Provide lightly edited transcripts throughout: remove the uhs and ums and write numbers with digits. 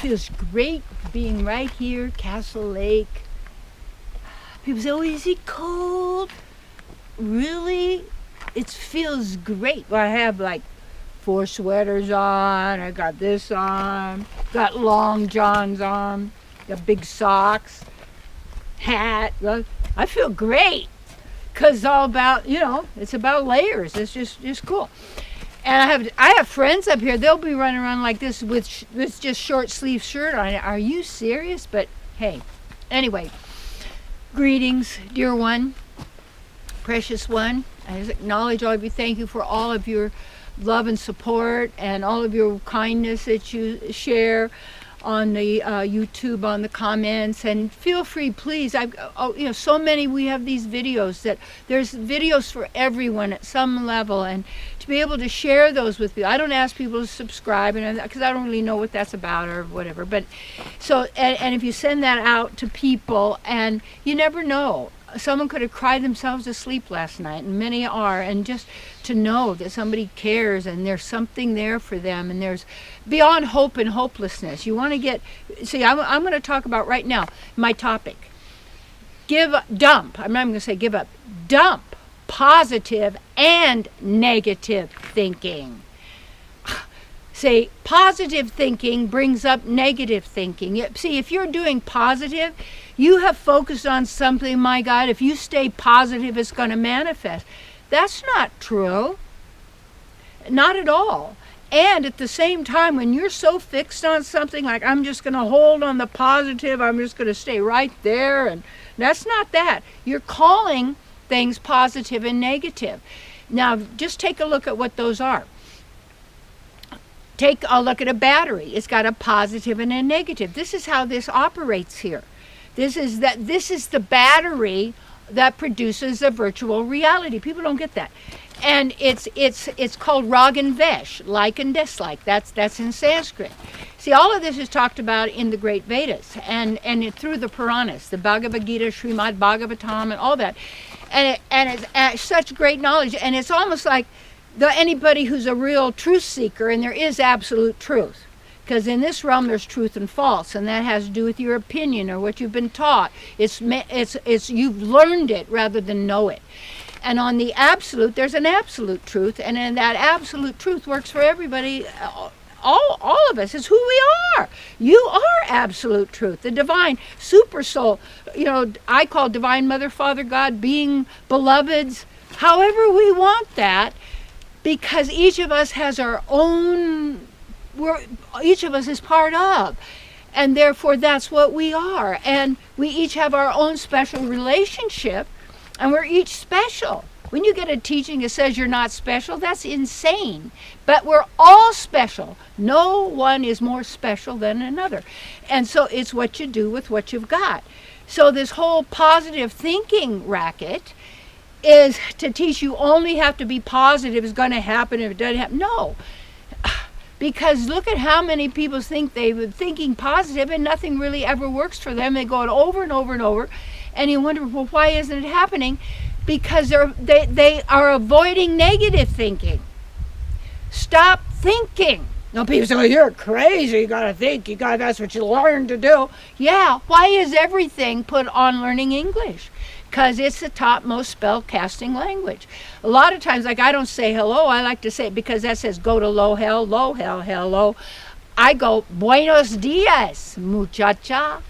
feels great being right here, Castle Lake. People say, oh, is it cold? Really? It feels great. Well, I have like 4 sweaters on. I got this on. Got long johns on. Got big socks. Hat. Well, I feel great. Because it's all about, it's about layers. It's just cool. And I have friends up here. They'll be running around like this with just short sleeve shirt on. Are you serious? But hey, anyway, greetings, dear one, precious one. I just acknowledge all of you. Thank you for all of your love and support and all of your kindness that you share on the YouTube, on the comments, and feel free, please. So many, we have these videos that there's videos for everyone at some level, and to be able to share those with people. I don't ask people to subscribe, and because I don't really know what that's about or whatever. But so, and if you send that out to people, and you never know. Someone could have cried themselves to sleep last night, and many are, and just to know that somebody cares and there's something there for them, and there's beyond hope and hopelessness. You want to I'm going to talk about right now my topic. Dump. I'm not even going to say give up. Dump positive and negative thinking. Say positive thinking brings up negative thinking. See, if you're doing positive, you have focused on something, my God, if you stay positive, it's going to manifest. That's not true. Not at all. And at the same time, when you're so fixed on something, like I'm just going to hold on the positive, I'm just going to stay right there, and that's not that. You're calling things positive and negative. Now, just take a look at what those are. Take a look at a battery. It's got a positive and a negative. This is how this operates here. This is the battery that produces a virtual reality. People don't get that. And it's called rag and vesh, like and dislike. That's in Sanskrit. See, all of this is talked about in the Great Vedas and through the Puranas, the Bhagavad Gita, Srimad Bhagavatam, and all that. And it's such great knowledge. And it's almost like anybody who's a real truth seeker, and there is absolute truth. Because in this realm there's truth and false, and that has to do with your opinion or what you've been taught. It's you've learned it rather than know it. And on the absolute, there's an absolute truth, and then that absolute truth works for everybody. All of us is who we are. You are absolute truth, the divine super soul. I call divine Mother, Father, God, being beloveds, however we want that, because each of us has our own. Each of us is part of, and therefore that's what we are, and we each have our own special relationship, and we're each special. When you get a teaching that says you're not special, that's insane, but we're all special. No one is more special than another, and so it's what you do with what you've got. So this whole positive thinking racket is to teach you only have to be positive. Is going to happen if it doesn't happen. No. Because look at how many people think they were thinking positive and nothing really ever works for them. They go over and over and over, and you wonder, well, why isn't it happening? Because they are avoiding negative thinking. Stop thinking. Now people say, well, you're crazy, you gotta think, that's what you learn to do. Yeah, why is everything put on learning English? Because it's the topmost spell casting language. A lot of times, like I don't say hello, I like to say it because that says go to low hell, hello. I go, buenos dias, muchacha.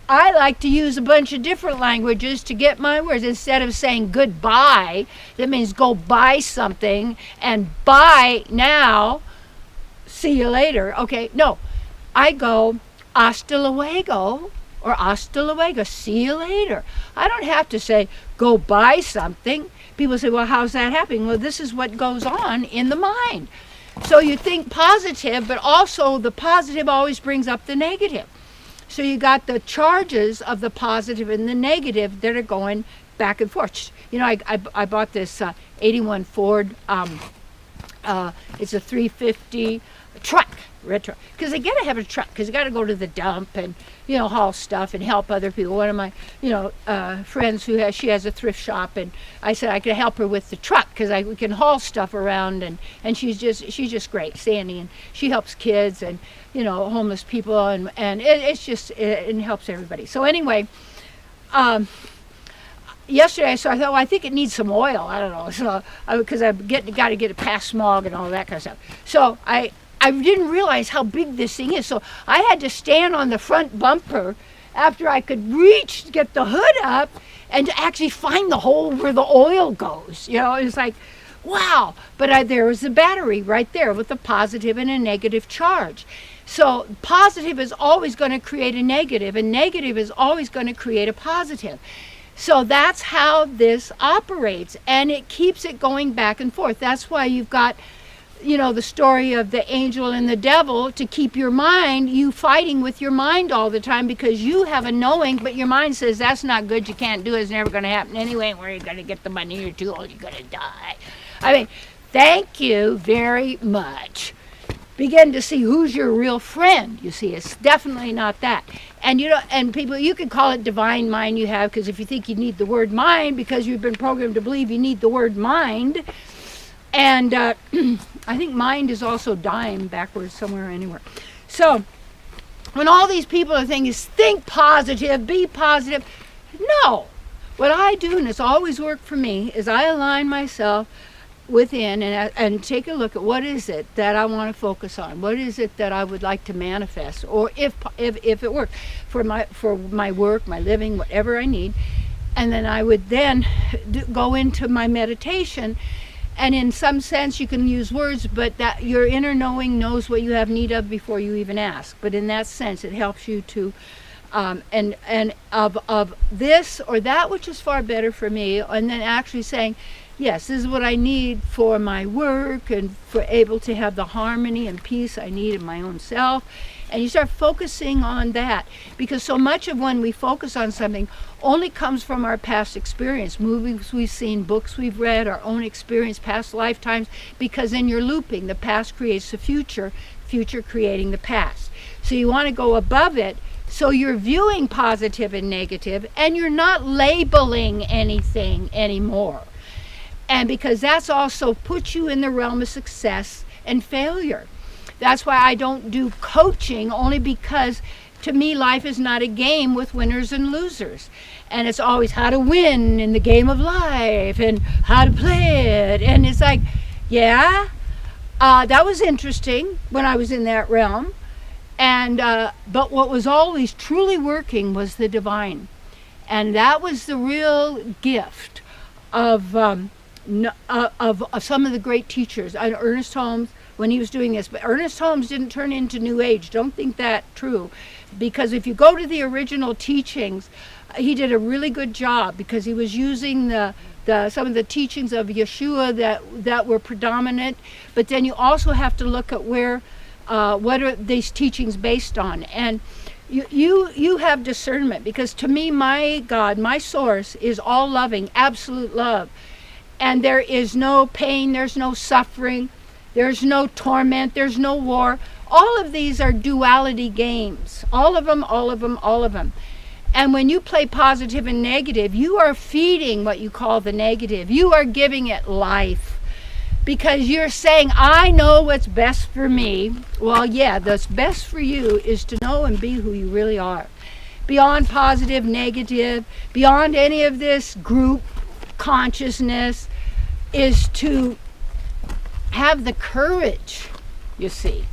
I like to use a bunch of different languages to get my words. Instead of saying goodbye, that means go buy something, and bye now, see you later. Okay, no, I go hasta luego, or hasta luego, see you later. I don't have to say, go buy something. People say, well, how's that happening? Well, this is what goes on in the mind. So you think positive, but also the positive always brings up the negative. So you got the charges of the positive and the negative that are going back and forth. I bought this 81 Ford It's a 350 truck, retro, because they got to have a truck, because you got to go to the dump and haul stuff and help other people. One of my friends she has a thrift shop, and I said I could help her with the truck because we can haul stuff around, and she's just great, Sandy, and she helps kids and homeless people, and it helps everybody. So anyway, yesterday, so I thought, well, I think it needs some oil. I don't know, so because I've got to get it past smog and all that kind of stuff. So I didn't realize how big this thing is. So I had to stand on the front bumper after I could reach to get the hood up and to actually find the hole where the oil goes. It's like, wow. But there was the battery right there with a positive and a negative charge. So positive is always going to create a negative, and negative is always going to create a positive. So that's how this operates, and it keeps it going back and forth. That's why you've got the story of the angel and the devil, to keep you fighting with your mind all the time, because you have a knowing, but your mind says that's not good, you can't do it, it's never going to happen anyway, where are you going to get the money, you're too old, you're going to die. I mean, thank you very much. Begin to see who's your real friend. You see, it's definitely not that. And and people, you could call it divine mind you have, because if you think you need the word mind because you've been programmed to believe you need the word mind. And I think mind is also dime backwards somewhere, anywhere. So when all these people are saying is think positive, be positive, no. What I do, and it's always worked for me, is I align myself within and take a look at what is it that I want to focus on, what is it that I would like to manifest, or if it works for my work, my living, whatever I need. And then I would then go into my meditation. And in some sense, you can use words, but that your inner knowing knows what you have need of before you even ask. But in that sense, it helps you to, and of this or that which is far better for me, and then actually saying, yes, this is what I need for my work and for able to have the harmony and peace I need in my own self. And you start focusing on that, because so much of when we focus on something only comes from our past experience, movies we've seen, books we've read, our own experience, past lifetimes, because then you're looping. The past creates the future, future creating the past. So you want to go above it, so you're viewing positive and negative, and you're not labeling anything anymore. And because that's also puts you in the realm of success and failure. That's why I don't do coaching, only because to me life is not a game with winners and losers. And it's always how to win in the game of life and how to play it. And it's like, yeah, that was interesting when I was in that realm. And but what was always truly working was the divine. And that was the real gift of some of the great teachers. Ernest Holmes, when he was doing this, but Ernest Holmes didn't turn into New Age. Don't think that true, because if you go to the original teachings, he did a really good job, because he was using some of the teachings of Yeshua that were predominant. But then you also have to look at what are these teachings based on, and you have discernment, because to me, my God, my source is all loving, absolute love, and there is no pain, there's no suffering. There's no torment, there's no war. All of these are duality games. All of them, all of them, all of them. And when you play positive and negative, you are feeding what you call the negative. You are giving it life. Because you're saying, I know what's best for me. Well, yeah, what's best for you is to know and be who you really are. Beyond positive, negative, beyond any of this group consciousness, is to have the courage, you see,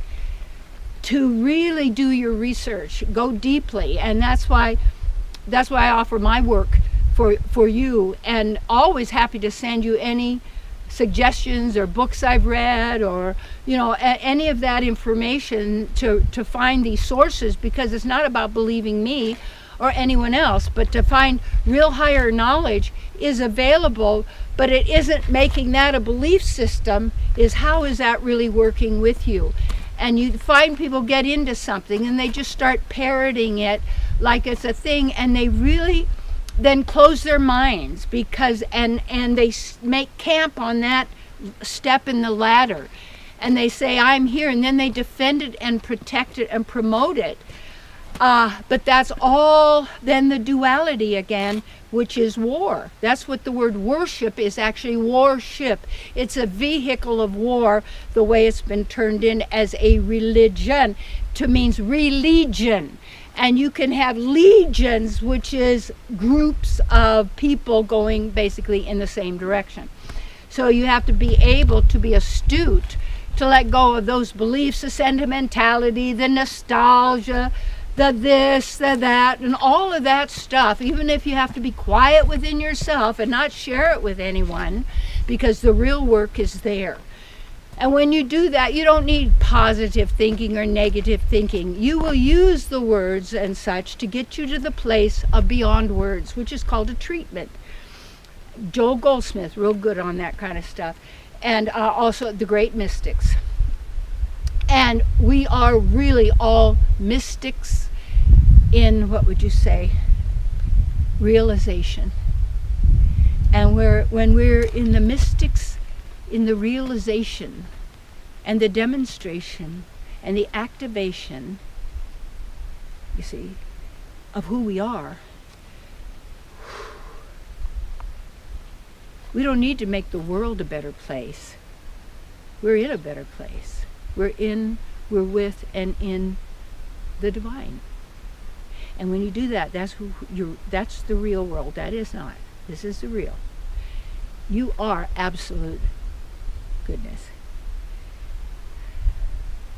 to really do your research, go deeply. And that's why I offer my work for you, and always happy to send you any suggestions or books I've read, or any of that information to find these sources, because it's not about believing me or anyone else, but to find real higher knowledge is available, but it isn't making that a belief system. Is how is that really working with you? And you find people get into something and they just start parroting it like it's a thing, and they really then close their minds, because and they make camp on that step in the ladder. and they say, I'm here, and then they defend it and protect it and promote it. But that's all then the duality again, which is war. That's what the word worship is, actually warship. It's a vehicle of war, the way it's been turned in as a religion, to means religion. And you can have legions, which is groups of people going basically in the same direction. So you have to be able to be astute, to let go of those beliefs, the sentimentality, the nostalgia, the this, the that, and all of that stuff, even if you have to be quiet within yourself and not share it with anyone, because the real work is there. And when you do that, you don't need positive thinking or negative thinking. You will use the words and such to get you to the place of beyond words, which is called a treatment. Joel Goldsmith, real good on that kind of stuff. And also the great mystics. And we are really all mystics in, what would you say, realization. And when we're in the mystics, in the realization and the demonstration and the activation, you see, of who we are, we don't need to make the world a better place. We're in a better place. We're with and in the divine. And when you do that, that's the real world. That is not. This is the real. You are absolute goodness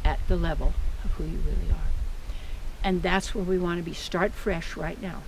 at the level of who you really are. And that's where we want to be. Start fresh right now.